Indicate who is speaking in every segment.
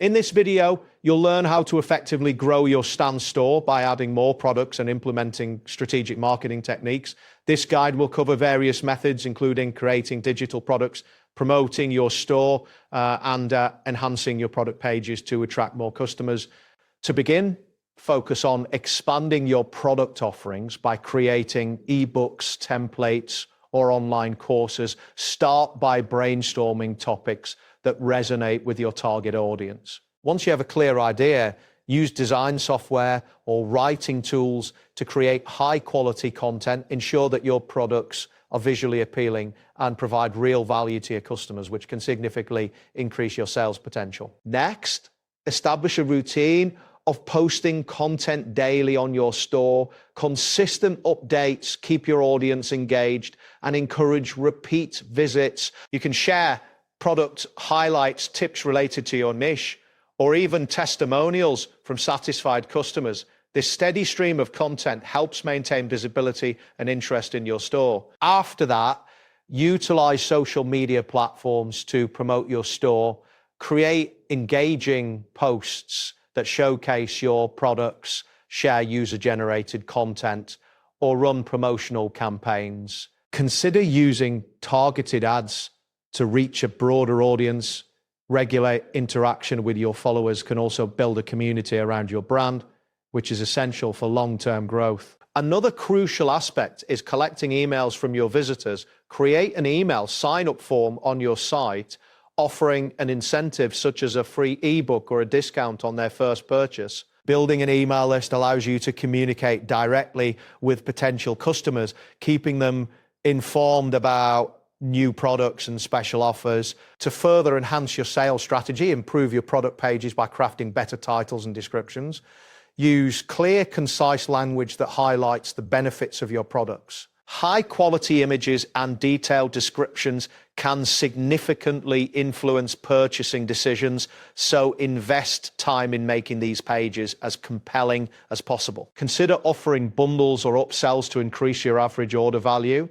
Speaker 1: In this video, you'll learn how to effectively grow your stand store by adding more products and implementing strategic marketing techniques. This guide will cover various methods, including creating digital products, promoting your store, and enhancing your product pages to attract more customers. To begin, focus on expanding your product offerings by creating ebooks, templates, or online courses. Start by brainstorming topics that resonate with your target audience. Once you have a clear idea, use design software or writing tools to create high-quality content. Ensure that your products are visually appealing and provide real value to your customers, which can significantly increase your sales potential. Next, establish a routine of posting content daily on your store. Consistent updates keep your audience engaged and encourage repeat visits. You can share product highlights, tips related to your niche, or even testimonials from satisfied customers. This steady stream of content helps maintain visibility and interest in your store. After that, utilize social media platforms to promote your store. Create engaging posts that showcase your products, share user-generated content, or run promotional campaigns. Consider using targeted ads to reach a broader audience. Regular interaction with your followers can also build a community around your brand, which is essential for long-term growth. Another crucial aspect is collecting emails from your visitors. Create an email sign-up form on your site, offering an incentive such as a free ebook or a discount on their first purchase. Building an email list allows you to communicate directly with potential customers, keeping them informed about new products and special offers. To further enhance your sales strategy, improve your product pages by crafting better titles and descriptions. Use clear, concise language that highlights the benefits of your products. High-quality images and detailed descriptions can significantly influence purchasing decisions, so invest time in making these pages as compelling as possible. Consider offering bundles or upsells to increase your average order value.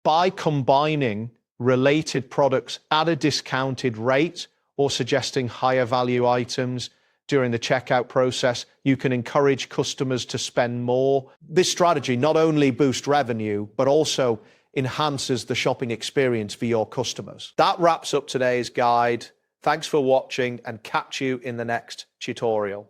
Speaker 1: By combining related products at a discounted rate or suggesting higher value items during the checkout process, you can encourage customers to spend more. This strategy not only boosts revenue, but also enhances the shopping experience for your customers. That wraps up today's guide. Thanks for watching, and catch you in the next tutorial.